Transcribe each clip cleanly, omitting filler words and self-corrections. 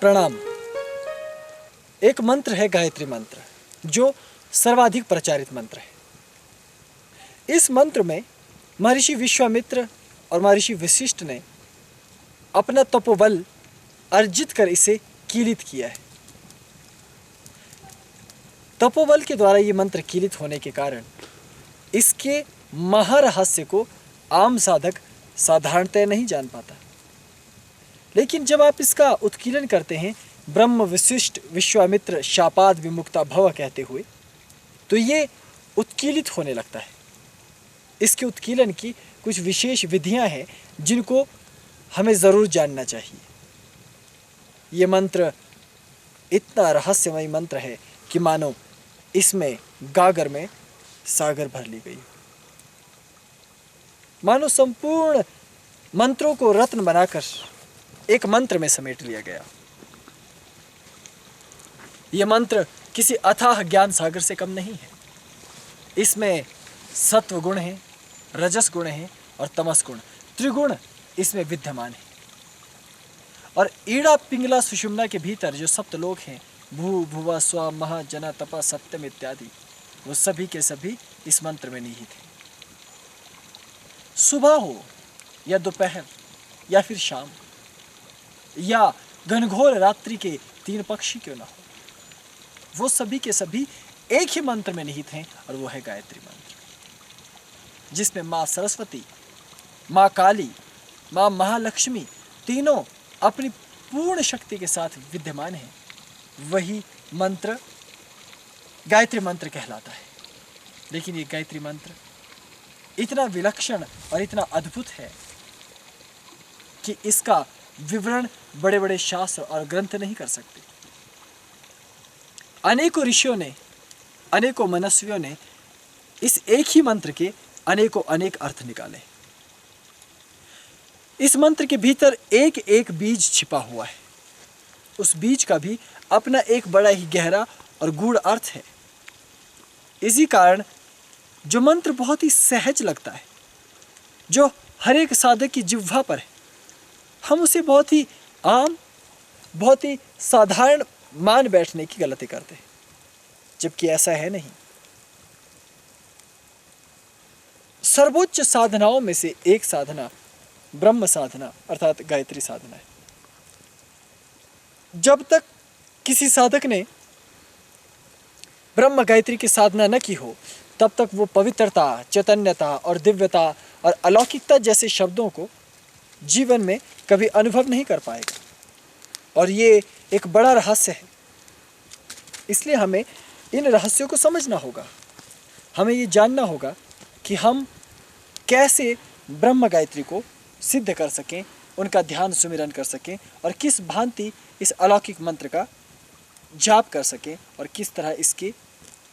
प्रणाम। एक मंत्र है गायत्री मंत्र, जो सर्वाधिक प्रचारित मंत्र है। इस मंत्र में महर्षि विश्वामित्र और महर्षि वशिष्ठ ने अपना तपोबल अर्जित कर इसे कीलित किया है। तपोबल के द्वारा ये मंत्र कीलित होने के कारण इसके महारहस्य को आम साधक साधारणतः नहीं जान पाता। लेकिन जब आप इसका उत्कीलन करते हैं ब्रह्म विशिष्ट विश्वामित्र शापाद विमुक्ता भव कहते हुए, तो ये उत्कीलित होने लगता है। इसके उत्कीलन की कुछ विशेष विधियां हैं जिनको हमें ज़रूर जानना चाहिए। ये मंत्र इतना रहस्यमय मंत्र है कि मानो इसमें गागर में सागर भर ली गई, मानो संपूर्ण मंत्रों को रत्न बनाकर एक मंत्र में समेट लिया गया। यह मंत्र किसी अथाह ज्ञान सागर से कम नहीं है। इसमें सत्व गुण है, रजस गुण है और तमस गुण, त्रिगुण इसमें विद्यमान है। और ईड़ा पिंगला सुषुम्ना के भीतर जो सप्तलोक हैं, भू भुवा स्व महा जना तपा सत्यम इत्यादि, वो सभी के सभी इस मंत्र में निहित हैं। सुबह हो या दोपहर या फिर शाम या घनघोर रात्रि के तीन पक्षी क्यों ना हो, वो सभी के सभी एक ही मंत्र में निहित हैं, और वो है गायत्री मंत्र, जिसमें माँ सरस्वती, माँ काली, माँ महालक्ष्मी तीनों अपनी पूर्ण शक्ति के साथ विद्यमान हैं। वही मंत्र गायत्री मंत्र कहलाता है। लेकिन ये गायत्री मंत्र इतना विलक्षण और इतना अद्भुत है कि इसका विवरण बड़े बड़े शास्त्र और ग्रंथ नहीं कर सकते। अनेकों ऋषियों ने, अनेकों मनस्वियों ने इस एक ही मंत्र के अनेकों अनेक अर्थ निकाले। इस मंत्र के भीतर एक एक बीज छिपा हुआ है। उस बीज का भी अपना एक बड़ा ही गहरा और गूढ़ अर्थ है। इसी कारण जो मंत्र बहुत ही सहज लगता है, जो हर एक साधक की जिह्वा पर है, हम उसे बहुत ही आम, बहुत ही साधारण मान बैठने की गलती करते हैं, जबकि ऐसा है नहीं। सर्वोच्च साधनाओं में से एक साधना ब्रह्म साधना अर्थात गायत्री साधना है। जब तक किसी साधक ने ब्रह्म गायत्री की साधना न की हो, तब तक वो पवित्रता, चैतन्यता और दिव्यता और अलौकिकता जैसे शब्दों को जीवन में कभी अनुभव नहीं कर पाएगा। और ये एक बड़ा रहस्य है। इसलिए हमें इन रहस्यों को समझना होगा। हमें ये जानना होगा कि हम कैसे ब्रह्म गायत्री को सिद्ध कर सकें, उनका ध्यान सुमिरन कर सकें, और किस भांति इस अलौकिक मंत्र का जाप कर सकें, और किस तरह इसके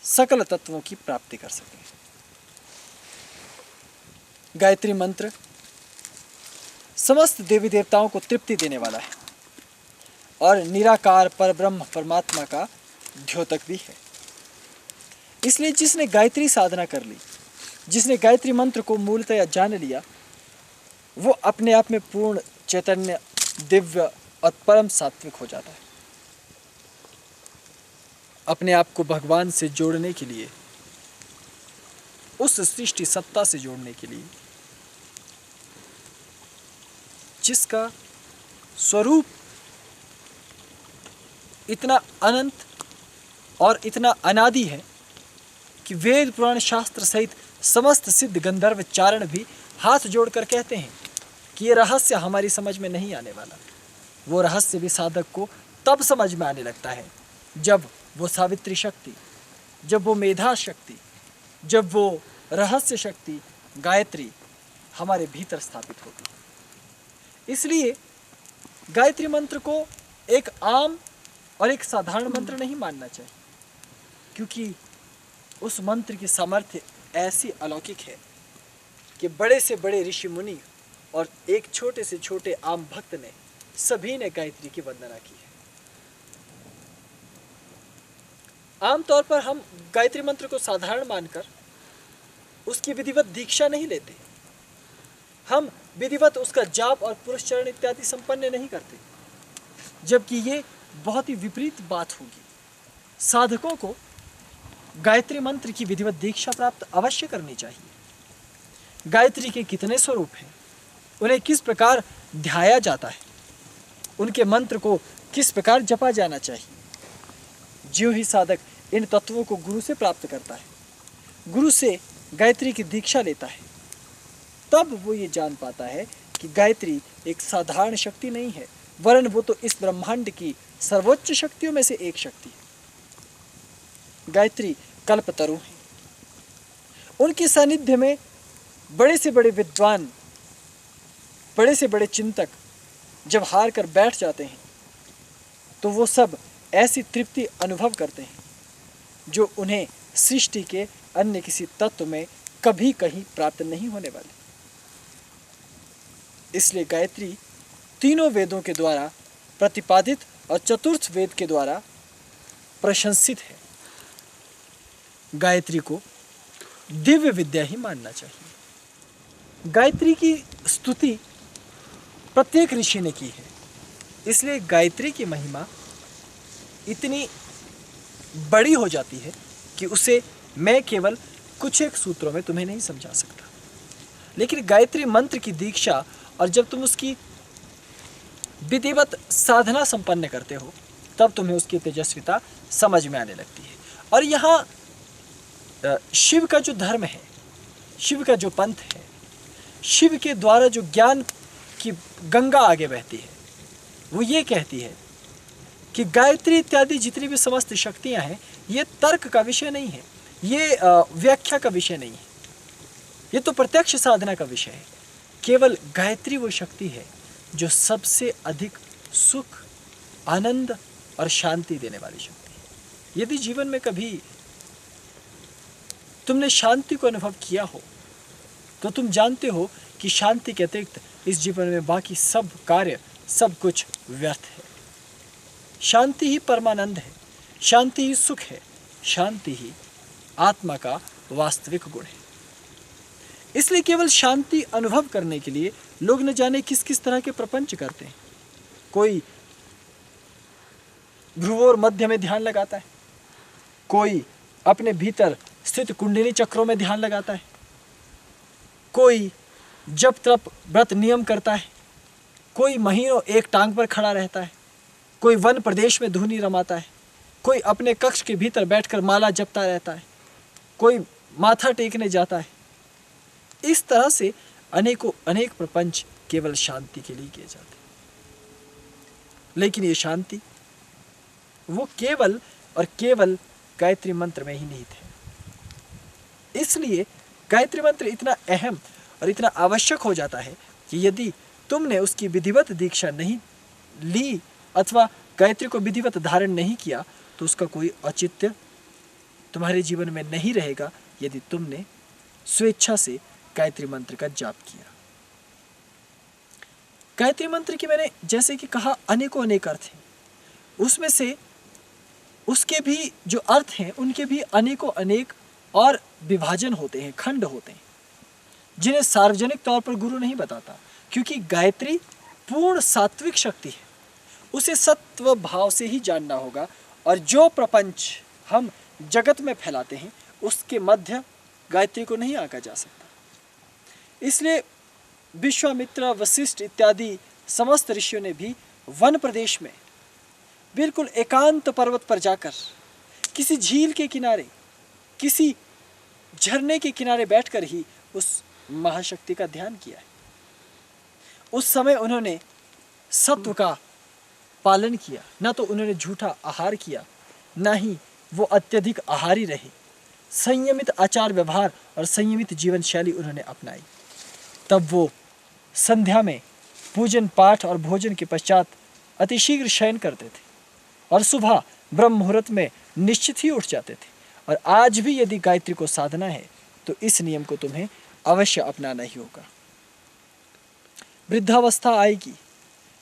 सकल तत्वों की प्राप्ति कर सकें। गायत्री मंत्र समस्त देवी देवताओं को तृप्ति देने वाला है और निराकार परब्रह्म परमात्मा का द्योतक भी है। इसलिए जिसने गायत्री साधना कर ली, जिसने गायत्री मंत्र को मूलतः जान लिया, वो अपने आप में पूर्ण चैतन्य, दिव्य और परम सात्विक हो जाता है। अपने आप को भगवान से जोड़ने के लिए, उस सृष्टि सत्ता से जोड़ने के लिए, जिसका स्वरूप इतना अनंत और इतना अनादि है कि वेद पुराण शास्त्र सहित समस्त सिद्ध गंधर्व चारण भी हाथ जोड़कर कहते हैं कि ये रहस्य हमारी समझ में नहीं आने वाला। वो रहस्य भी साधक को तब समझ में आने लगता है जब वो सावित्री शक्ति, जब वो मेधा शक्ति, जब वो रहस्य शक्ति गायत्री हमारे भीतर स्थापित होती है। इसलिए गायत्री मंत्र को एक आम और एक साधारण मंत्र नहीं मानना चाहिए, क्योंकि उस मंत्र की सामर्थ्य ऐसी अलौकिक है कि बड़े से बड़े ऋषि मुनि और एक छोटे से छोटे आम भक्त ने, सभी ने गायत्री की वंदना की है। आमतौर पर हम गायत्री मंत्र को साधारण मानकर उसकी विधिवत दीक्षा नहीं लेते। हम विधिवत उसका जाप और पुरुष चरण इत्यादि संपन्न नहीं करते, जबकि ये बहुत ही विपरीत बात होगी। साधकों को गायत्री मंत्र की विधिवत दीक्षा प्राप्त अवश्य करनी चाहिए। गायत्री के कितने स्वरूप हैं, उन्हें किस प्रकार ध्याया जाता है, उनके मंत्र को किस प्रकार जपा जाना चाहिए। जो ही साधक इन तत्वों को गुरु से प्राप्त करता है, गुरु से गायत्री की दीक्षा लेता है, तब वो ये जान पाता है कि गायत्री एक साधारण शक्ति नहीं है, वरन वो तो इस ब्रह्मांड की सर्वोच्च शक्तियों में से एक शक्ति है। गायत्री कल्पतरु है। उनके सानिध्य में बड़े से बड़े विद्वान, बड़े से बड़े चिंतक जब हार कर बैठ जाते हैं तो वो सब ऐसी तृप्ति अनुभव करते हैं जो उन्हें सृष्टि के अन्य किसी तत्व में कभी कहीं प्राप्त नहीं होने वाले। इसलिए गायत्री तीनों वेदों के द्वारा प्रतिपादित और चतुर्थ वेद के द्वारा प्रशंसित है। गायत्री को दिव्य विद्या ही मानना चाहिए। गायत्री की स्तुति प्रत्येक ऋषि ने की है, इसलिए गायत्री की महिमा इतनी बड़ी हो जाती है कि उसे मैं केवल कुछ एक सूत्रों में तुम्हें नहीं समझा सकता। लेकिन गायत्री मंत्र की दीक्षा और जब तुम उसकी विधिवत साधना संपन्न करते हो, तब तुम्हें उसकी तेजस्विता समझ में आने लगती है। और यहाँ शिव का जो धर्म है, शिव का जो पंथ है, शिव के द्वारा जो ज्ञान की गंगा आगे बहती है, वो ये कहती है कि गायत्री इत्यादि जितनी भी समस्त शक्तियाँ हैं, ये तर्क का विषय नहीं है, ये व्याख्या का विषय नहीं है, ये तो प्रत्यक्ष साधना का विषय है। केवल गायत्री वो शक्ति है जो सबसे अधिक सुख, आनंद और शांति देने वाली शक्ति है। यदि जीवन में कभी तुमने शांति को अनुभव किया हो तो तुम जानते हो कि शांति के अतिरिक्त इस जीवन में बाकी सब कार्य, सब कुछ व्यर्थ है। शांति ही परमानंद है, शांति ही सुख है, शांति ही आत्मा का वास्तविक गुण है। इसलिए केवल शांति अनुभव करने के लिए लोग न जाने किस किस तरह के प्रपंच करते हैं। कोई भ्रुवोर मध्य में ध्यान लगाता है, कोई अपने भीतर स्थित कुंडली चक्रों में ध्यान लगाता है, कोई जप तप व्रत नियम करता है, कोई महीनों एक टांग पर खड़ा रहता है, कोई वन प्रदेश में धुनी रमाता है, कोई अपने कक्ष के भीतर बैठकर माला जपता रहता है, कोई माथा टेकने जाता है। इस तरह से अनेक प्रपंच केवल शांति के लिए किए जाते हैं। लेकिन ये शांति वो केवल और केवल गायत्री मंत्र में ही निहित है। इसलिए गायत्री मंत्र इतना अहम और इतना आवश्यक हो जाता है कि यदि तुमने उसकी विधिवत दीक्षा नहीं ली अथवा गायत्री को विधिवत धारण नहीं किया तो उसका कोई औचित्य तुम्हारे जीवन में नहीं रहेगा यदि तुमने स्वेच्छा से गायत्री मंत्र का जाप किया। गायत्री मंत्र की मैंने जैसे कि कहा अनेकों अनेक अर्थ हैं, उसमें से उसके भी जो अर्थ हैं उनके भी अनेकों अनेक और विभाजन होते हैं, खंड होते हैं, जिन्हें सार्वजनिक तौर पर गुरु नहीं बताता, क्योंकि गायत्री पूर्ण सात्विक शक्ति है, उसे सत्व भाव से ही जानना होगा। और जो प्रपंच हम जगत में फैलाते हैं उसके मध्य गायत्री को नहीं आंका जा सकता। इसलिए विश्वामित्र, वशिष्ठ इत्यादि समस्त ऋषियों ने भी वन प्रदेश में बिल्कुल एकांत पर्वत पर जाकर किसी झील के किनारे, किसी झरने के किनारे बैठकर ही उस महाशक्ति का ध्यान किया है। उस समय उन्होंने सत्व का पालन किया, ना तो उन्होंने झूठा आहार किया, ना ही वो अत्यधिक आहारी रहे। संयमित आचार व्यवहार और संयमित जीवन शैली उन्होंने अपनाई। तब वो संध्या में पूजन पाठ और भोजन के पश्चात अतिशीघ्र शयन करते थे और सुबह ब्रह्म मुहूर्त में निश्चित ही उठ जाते थे। और आज भी यदि गायत्री को साधना है तो इस नियम को तुम्हें अवश्य अपनाना ही होगा। वृद्धावस्था आएगी,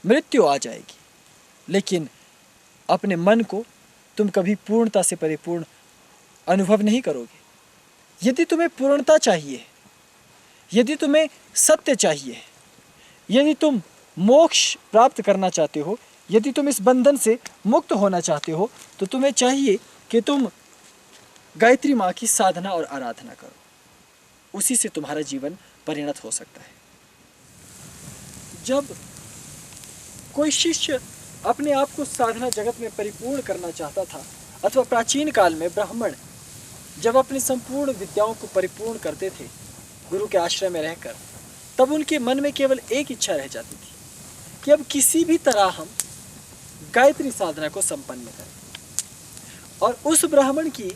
मृत्यु आ जाएगी, लेकिन अपने मन को तुम कभी पूर्णता से परिपूर्ण अनुभव नहीं करोगे। यदि तुम्हें पूर्णता चाहिए, यदि तुम्हें सत्य चाहिए, यदि तुम मोक्ष प्राप्त करना चाहते हो, यदि तुम इस बंधन से मुक्त होना चाहते हो तो तुम्हें चाहिए कि तुम गायत्री माँ की साधना और आराधना करो। उसी से तुम्हारा जीवन परिणत हो सकता है। जब कोई शिष्य अपने आप को साधना जगत में परिपूर्ण करना चाहता था, अथवा प्राचीन काल में ब्राह्मण जब अपनी संपूर्ण विद्याओं को परिपूर्ण करते थे गुरु के आश्रय में रहकर, तब उनके मन में केवल एक इच्छा रह जाती थी कि अब किसी भी तरह हम गायत्री साधना को संपन्न करें। और उस ब्राह्मण की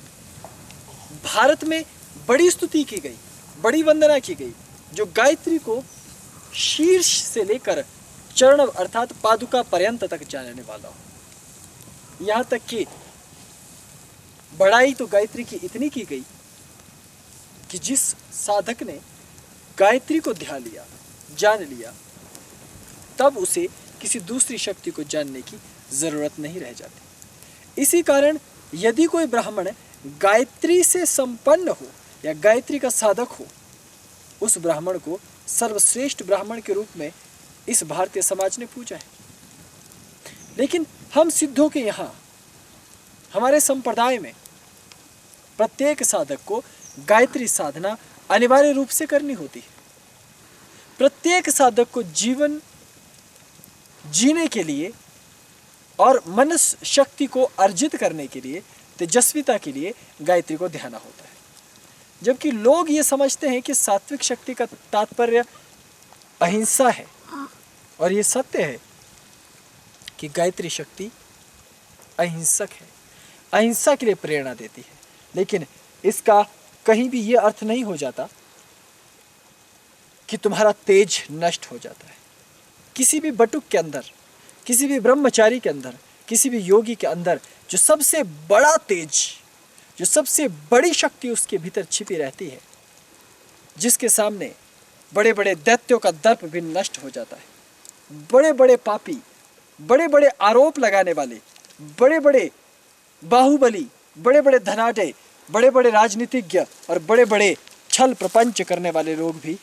भारत में बड़ी स्तुति की गई, बड़ी वंदना की गई, जो गायत्री को शीर्ष से लेकर चरण अर्थात पादुका पर्यंत तक जानने वाला हो। यहाँ तक कि बड़ाई तो गायत्री की इतनी की गई कि जिस साधक ने गायत्री को ध्यान लिया, जान लिया, तब उसे किसी दूसरी शक्ति को जानने की जरूरत नहीं रह जाती। इसी कारण यदि कोई ब्राह्मण गायत्री से संपन्न हो या गायत्री का साधक हो, उस ब्राह्मण को सर्वश्रेष्ठ ब्राह्मण के रूप में इस भारतीय समाज ने पूजा है। लेकिन हम सिद्धों के यहाँ, हमारे संप्रदाय में प्रत्येक साधक को गायत्री साधना अनिवार्य रूप से करनी होती है। प्रत्येक साधक को जीवन जीने के लिए और मनुष्य शक्ति को अर्जित करने के लिए, तेजस्विता के लिए गायत्री को ध्याना होता है। जबकि लोग ये समझते हैं कि सात्विक शक्ति का तात्पर्य अहिंसा है, और ये सत्य है कि गायत्री शक्ति अहिंसक है, अहिंसा के लिए प्रेरणा देती है। लेकिन इसका कहीं भी ये अर्थ नहीं हो जाता कि तुम्हारा तेज नष्ट हो जाता है। किसी भी बटुक के अंदर, किसी भी ब्रह्मचारी के अंदर, किसी भी योगी के अंदर जो सबसे बड़ा तेज, जो सबसे बड़ी शक्ति उसके भीतर छिपी रहती है, जिसके सामने बड़े बड़े दैत्यों का दर्प भी नष्ट हो जाता है। बड़े बड़े पापी, बड़े बड़े आरोप लगाने वाले, बड़े बड़े बाहुबली, बड़े बड़े धनाढ्य, बड़े बड़े राजनीतिज्ञ और बड़े बड़े छल प्रपंच करने वाले लोग भी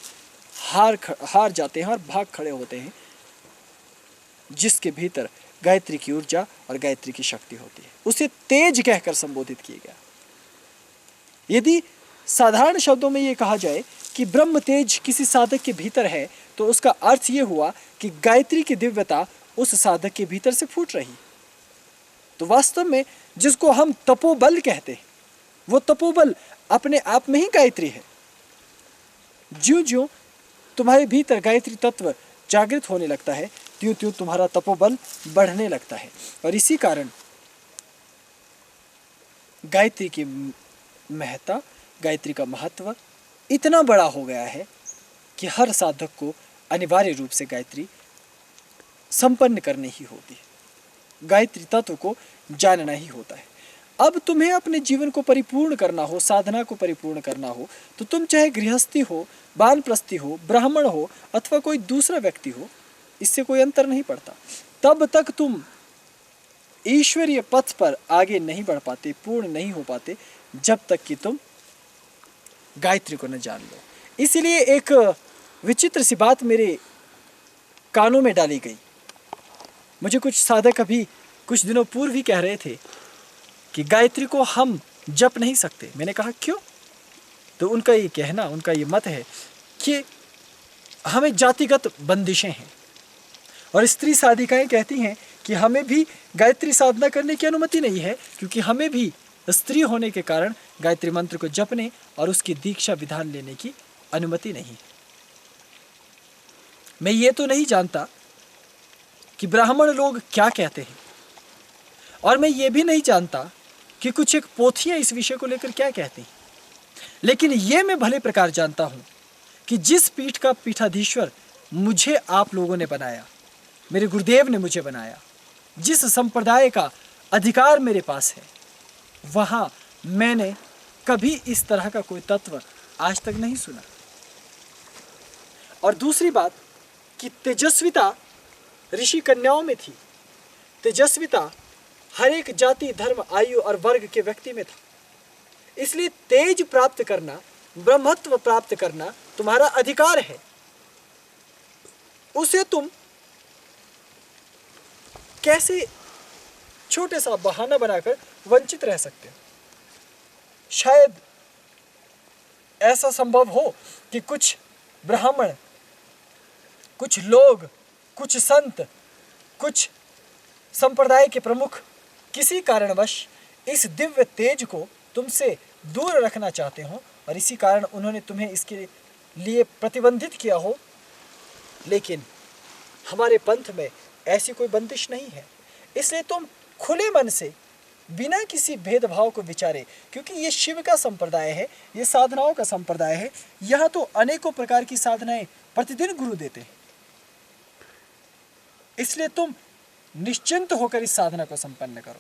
हार जाते हैं और भाग खड़े होते हैं, जिसके भीतर गायत्री की ऊर्जा और गायत्री की शक्ति होती है। उसे तेज कहकर संबोधित किया गया। यदि साधारण शब्दों में यह कहा जाए कि ब्रह्म तेज किसी साधक के भीतर है, तो उसका अर्थ यह हुआ कि गायत्री की दिव्यता उस साधक के भीतर से फूट रही। तो वास्तव में जिसको हम तपोबल कहते हैं, वो तपोबल अपने आप में ही गायत्री है। ज्यों-ज्यों तुम्हारे भीतर गायत्री तत्व जागृत होने लगता है, त्यों-त्यों तुम्हारा तपोबल बढ़ने लगता है। और इसी कारण गायत्री की महत्ता, गायत्री का महत्व इतना बड़ा हो गया है कि हर साधक को अनिवार्य रूप से गायत्री संपन्न करनी ही होती है। गायत्री तत्व को जानना ही होता है। अब तुम्हें अपने जीवन को परिपूर्ण करना हो, साधना को परिपूर्ण करना हो, तो तुम चाहे गृहस्थी हो, वानप्रस्थी हो, ब्राह्मण हो अथवा कोई दूसरा व्यक्ति हो, इससे कोई अंतर नहीं पड़ता। तब तक तुम ईश्वरीय पथ पर आगे नहीं बढ़ पाते, पूर्ण नहीं हो पाते, जब तक कि तुम गायत्री को न जान लो। इसीलिए एक विचित्र सी बात मेरे कानों में डाली गई। मुझे कुछ साधक अभी कुछ दिनों पूर्व ही कह रहे थे कि गायत्री को हम जप नहीं सकते। मैंने कहा क्यों? तो उनका ये कहना, उनका ये मत है कि हमें जातिगत बंदिशें हैं, और स्त्री साधिकाएं कहती हैं कि हमें भी गायत्री साधना करने की अनुमति नहीं है, क्योंकि हमें भी स्त्री होने के कारण गायत्री मंत्र को जपने और उसकी दीक्षा विधान लेने की अनुमति नहीं है। मैं ये तो नहीं जानता कि ब्राह्मण लोग क्या कहते हैं, और मैं ये भी नहीं जानता कि कुछ एक पोथियां इस विषय को लेकर क्या कहती हैं। लेकिन ये मैं भले प्रकार जानता हूं कि जिस पीठ का पीठाधीश्वर मुझे आप लोगों ने बनाया, मेरे गुरुदेव ने मुझे बनाया, जिस संप्रदाय का अधिकार मेरे पास है, वहां मैंने कभी इस तरह का कोई तत्व आज तक नहीं सुना। और दूसरी बात कि तेजस्विता ऋषि कन्याओं में थी। तेजस्विता हर एक जाति, धर्म, आयु और वर्ग के व्यक्ति में था। इसलिए तेज प्राप्त करना, ब्रह्मत्व प्राप्त करना तुम्हारा अधिकार है। उसे तुम कैसे छोटे सा बहाना बनाकर वंचित रह सकते हो। शायद ऐसा संभव हो कि कुछ ब्राह्मण, कुछ लोग, कुछ संत, कुछ संप्रदाय के प्रमुख किसी कारणवश इस दिव्य तेज को तुमसे दूर रखना चाहते हो और इसी कारण उन्होंने तुम्हें इसके लिए प्रतिबंधित किया हो। लेकिन हमारे पंथ में ऐसी कोई बंदिश नहीं है, इसलिए तुम खुले मन से बिना किसी भेदभाव को विचारे, क्योंकि ये शिव का संप्रदाय है, ये साधनाओं का संप्रदाय है, यहाँ तो अनेकों प्रकार की साधनाएं प्रतिदिन गुरु देते हैं। इसलिए तुम निश्चिंत होकर इस साधना को संपन्न करो,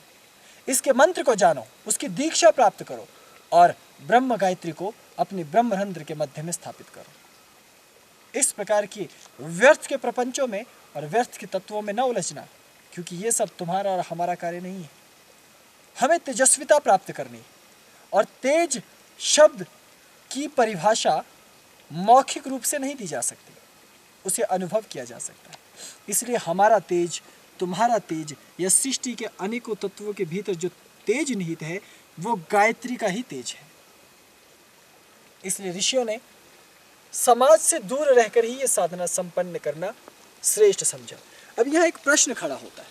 इसके मंत्र को जानो, उसकी दीक्षा प्राप्त करो और ब्रह्म गायत्री को अपने ब्रह्मरंध्र के मध्य में स्थापित करो। इस प्रकार की व्यर्थ के प्रपंचों में और व्यर्थ के तत्वों में न उलझना, क्योंकि ये सब तुम्हारा और हमारा कार्य नहीं है। हमें तेजस्विता प्राप्त करनी है और तेज शब्द की परिभाषा मौखिक रूप से नहीं दी जा सकती, उसे अनुभव किया जा सकता है। इसलिए हमारा तेज, तुम्हारा तेज, या सृष्टि के अनेकों तत्वों के भीतर जो तेज निहित है वो गायत्री का ही तेज है। इसलिए ऋषियों ने समाज से दूर रहकर ही ये साधना संपन्न करना श्रेष्ठ समझा। अब यहाँ एक प्रश्न खड़ा होता है।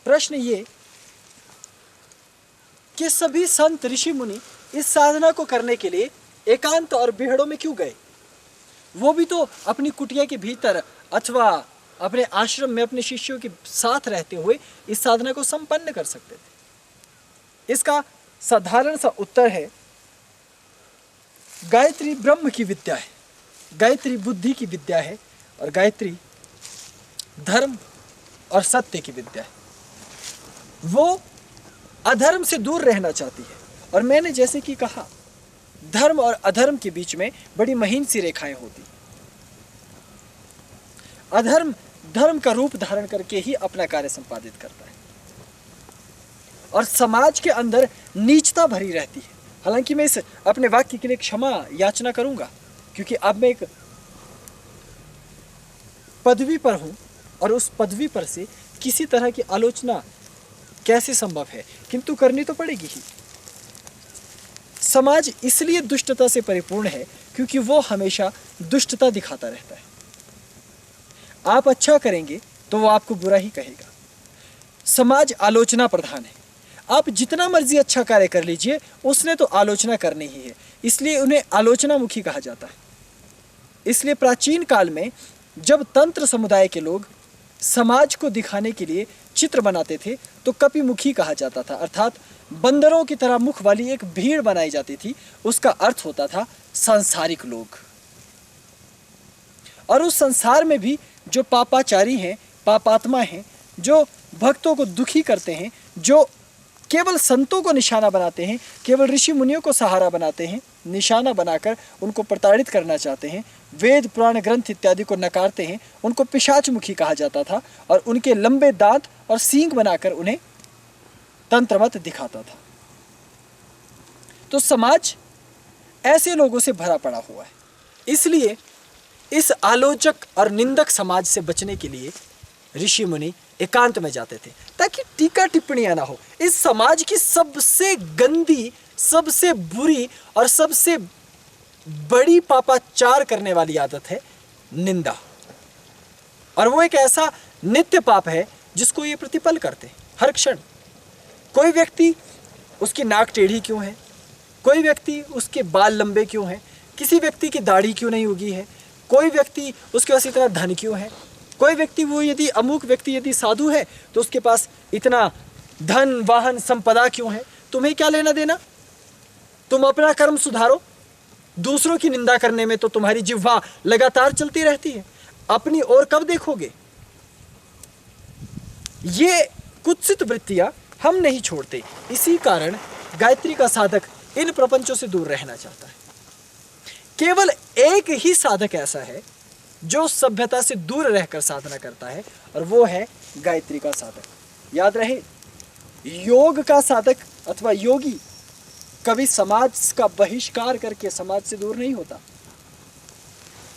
प्रश्न ये कि सभी संत ऋषि मुनि इस साधना को करने के लिए एकांत और बिहड़ों में क्यों गए? वो भी तो अपनी कुटिया के भीतर अथवा अपने आश्रम में अपने शिष्यों के साथ रहते हुए इस साधना को संपन्न कर सकते थे। इसका साधारण सा उत्तर है, गायत्री ब्रह्म की विद्या है, गायत्री बुद्धि की विद्या है और गायत्री धर्म और सत्य की विद्या है। वो अधर्म से दूर रहना चाहती है और मैंने जैसे कि कहा, धर्म और अधर्म के बीच में बड़ी महीन सी रेखाएं होती। अधर्म धर्म का रूप धारण करके ही अपना कार्य संपादित करता है और समाज के अंदर नीचता भरी रहती है। हालांकि मैं इस अपने वाक्य के लिए क्षमा याचना करूंगा, क्योंकि अब मैं एक पदवी पर हूं और उस पदवी पर से किसी तरह की आलोचना कैसे संभव है, किंतु करनी तो पड़ेगी ही। समाज इसलिए दुष्टता से परिपूर्ण है क्योंकि वो हमेशा दुष्टता दिखाता रहता है। आप अच्छा करेंगे तो वो आपको बुरा ही कहेगा। समाज आलोचना प्रधान है। आप जितना मर्जी अच्छा कार्य कर लीजिए, उसने तो आलोचना करनी ही है, इसलिए उन्हें आलोचनामुखी कहा जाता है। इसलिए प्राचीन काल में जब तंत्र समुदाय के लोग समाज को दिखाने के लिए चित्र बनाते थे तो कपिमुखी कहा जाता था, अर्थात बंदरों की तरह मुख वाली एक भीड़ बनाई जाती थी। उसका अर्थ होता था सांसारिक लोग। और उस संसार में भी जो पापाचारी हैं, पापात्मा हैं, जो भक्तों को दुखी करते हैं, जो केवल संतों को निशाना बनाते हैं, केवल ऋषि मुनियों को सहारा बनाते हैं, निशाना बनाकर उनको प्रताड़ित करना चाहते हैं, वेद पुराण ग्रंथ इत्यादि को नकारते हैं, उनको पिशाचमुखी कहा जाता था और उनके लंबे दांत और सींग बनाकर उन्हें तंत्रमत दिखाता था। तो समाज ऐसे लोगों से भरा पड़ा हुआ है। इसलिए इस आलोचक और निंदक समाज से बचने के लिए ऋषि मुनि एकांत में जाते थे ताकि टीका टिप्पणियां ना हो। इस समाज की सबसे गंदी, सबसे बुरी और सबसे बड़ी पापाचार करने वाली आदत है निंदा, और वो एक ऐसा नित्य पाप है जिसको ये प्रतिपल करते हैं हर क्षण। कोई व्यक्ति, उसकी नाक टेढ़ी क्यों है, कोई व्यक्ति उसके बाल लंबे क्यों हैं, किसी व्यक्ति की दाढ़ी क्यों नहीं उगी है, कोई व्यक्ति उसके पास इतना धन क्यों है, कोई व्यक्ति, वो यदि अमुक व्यक्ति यदि साधु है तो उसके पास इतना धन वाहन संपदा क्यों है। तुम्हें क्या लेना देना? तुम अपना कर्म सुधारो। दूसरों की निंदा करने में तो तुम्हारी जिह्वा लगातार चलती रहती है, अपनी ओर कब देखोगे? ये कुत्सित वृत्तियां हम नहीं छोड़ते। इसी कारण गायत्री का साधक इन प्रपंचों से दूर रहना चाहता है। केवल एक ही साधक ऐसा है जो सभ्यता से दूर रहकर साधना करता है, और वो है गायत्री का साधक। याद रहे, योग का साधक अथवा योगी कभी समाज का बहिष्कार करके समाज से दूर नहीं होता।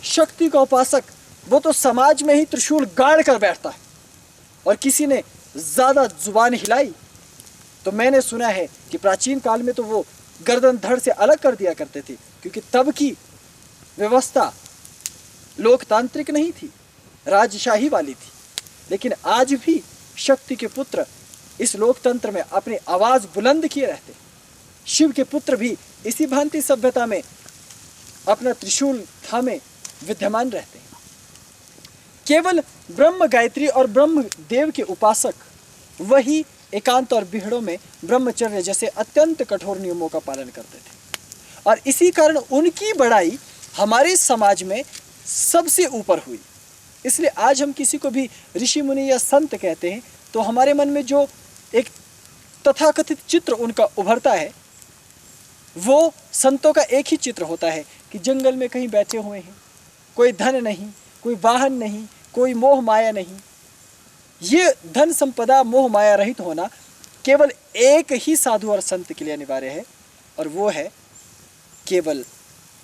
शक्ति का उपासक वो तो समाज में ही त्रिशूल गाड़ कर बैठता है, और किसी ने ज़्यादा जुबान हिलाई तो मैंने सुना है कि प्राचीन काल में तो वो गर्दन धड़ से अलग कर दिया करते थे, क्योंकि तब की व्यवस्था लोकतांत्रिक नहीं थी, राजशाही वाली थी। लेकिन आज भी शक्ति के पुत्र इस लोकतंत्र में अपनी आवाज़ बुलंद किए रहते। शिव के पुत्र भी इसी भांति सभ्यता में अपना त्रिशूल थामे विद्यमान रहते हैं। केवल ब्रह्म गायत्री और ब्रह्म देव के उपासक वही एकांत और बिहड़ों में ब्रह्मचर्य जैसे अत्यंत कठोर नियमों का पालन करते थे, और इसी कारण उनकी बड़ाई हमारे समाज में सबसे ऊपर हुई। इसलिए आज हम किसी को भी ऋषि मुनि या संत कहते हैं तो हमारे मन में जो एक तथाकथित चित्र उनका उभरता है वो संतों का एक ही चित्र होता है कि जंगल में कहीं बैठे हुए हैं, कोई धन नहीं, कोई वाहन नहीं, कोई मोह माया नहीं। ये धन संपदा मोह माया रहित होना केवल एक ही साधु और संत के लिए अनिवार्य है, और वो है केवल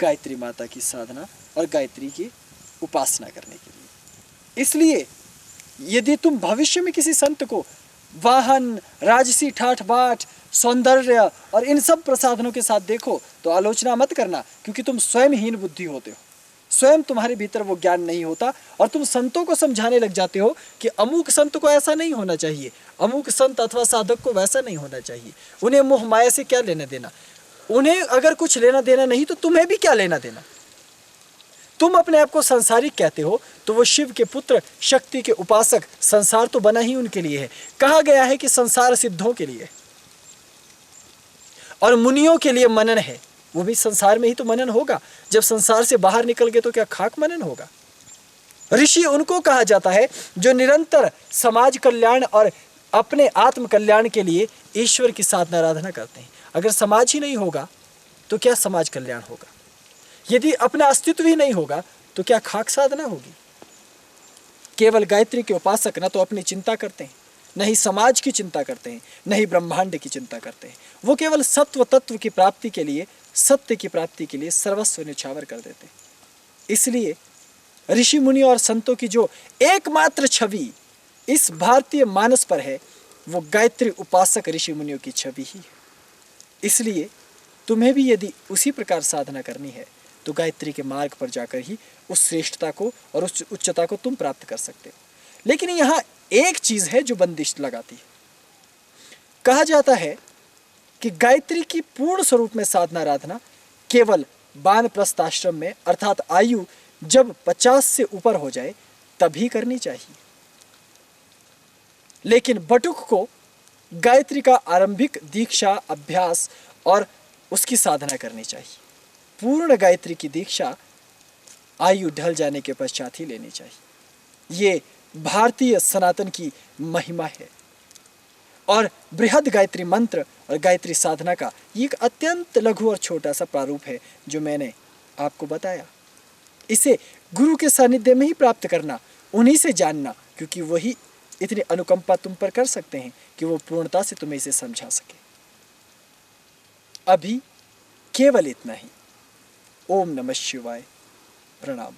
गायत्री माता की साधना और गायत्री की उपासना करने के लिए। इसलिए यदि तुम भविष्य में किसी संत को वाहन, राजसी ठाठ बाट, सौंदर्य और इन सब प्रसाधनों के साथ देखो तो आलोचना मत करना, क्योंकि तुम स्वयं हीन बुद्धि होते हो, स्वयं तुम्हारे भीतर वो ज्ञान नहीं होता, और तुम संतों को समझाने लग जाते हो कि अमुक संत को ऐसा नहीं होना चाहिए, अमुक संत अथवा साधक को वैसा नहीं होना चाहिए, उन्हें मोह माया से क्या लेना देना, उन्हें अगर कुछ लेना देना नहीं तो तुम्हें भी क्या लेना देना। तुम अपने आप को संसारिक कहते हो तो वो शिव के पुत्र, शक्ति के उपासक, संसार तो बना ही उनके लिए है। कहा गया है कि संसार सिद्धों के लिए और मुनियों के लिए मनन है। वो भी संसार में ही तो मनन होगा, जब संसार से बाहर निकल गए तो क्या खाक मनन होगा। ऋषि उनको कहा जाता है जो निरंतर समाज कल्याण और अपने आत्म कल्याण के लिए ईश्वर की साधना आराधना करते हैं। अगर समाज ही नहीं होगा तो क्या समाज कल्याण होगा? यदि अपना अस्तित्व ही नहीं होगा तो क्या खाक साधना होगी? केवल गायत्री के उपासक न तो अपनी चिंता करते हैं, न ही समाज की चिंता करते हैं, न ही ब्रह्मांड की चिंता करते हैं। वो केवल सत्व तत्व की प्राप्ति के लिए, सत्य की प्राप्ति के लिए सर्वस्व न्यौछावर कर देते हैं। इसलिए ऋषि मुनि और संतों की जो एकमात्र छवि इस भारतीय मानस पर है वो गायत्री उपासक ऋषि मुनियों की छवि ही है। इसलिए तुम्हें भी यदि उसी प्रकार साधना करनी है तो गायत्री के मार्ग पर जाकर ही उस श्रेष्ठता को और उस उच्चता को तुम प्राप्त कर सकते हो। लेकिन यहाँ एक चीज है जो बंदिश लगाती है। कहा जाता है कि गायत्री की पूर्ण स्वरूप में साधना आराधना केवल वानप्रस्थ आश्रम में, अर्थात आयु जब 50 से ऊपर हो जाए तभी करनी चाहिए। लेकिन बटुक को गायत्री का आरंभिक दीक्षा, अभ्यास और उसकी साधना करनी चाहिए। पूर्ण गायत्री की दीक्षा आयु ढल जाने के पश्चात ही लेनी चाहिए। ये भारतीय सनातन की महिमा है। और बृहद गायत्री मंत्र और गायत्री साधना का ये एक अत्यंत लघु और छोटा सा प्रारूप है जो मैंने आपको बताया। इसे गुरु के सानिध्य में ही प्राप्त करना, उन्हीं से जानना, क्योंकि वही इतनी अनुकंपा तुम पर कर सकते हैं कि वो पूर्णता से तुम्हें इसे समझा सके। अभी केवल इतना ही। ओम नमः शिवाय। प्रणाम।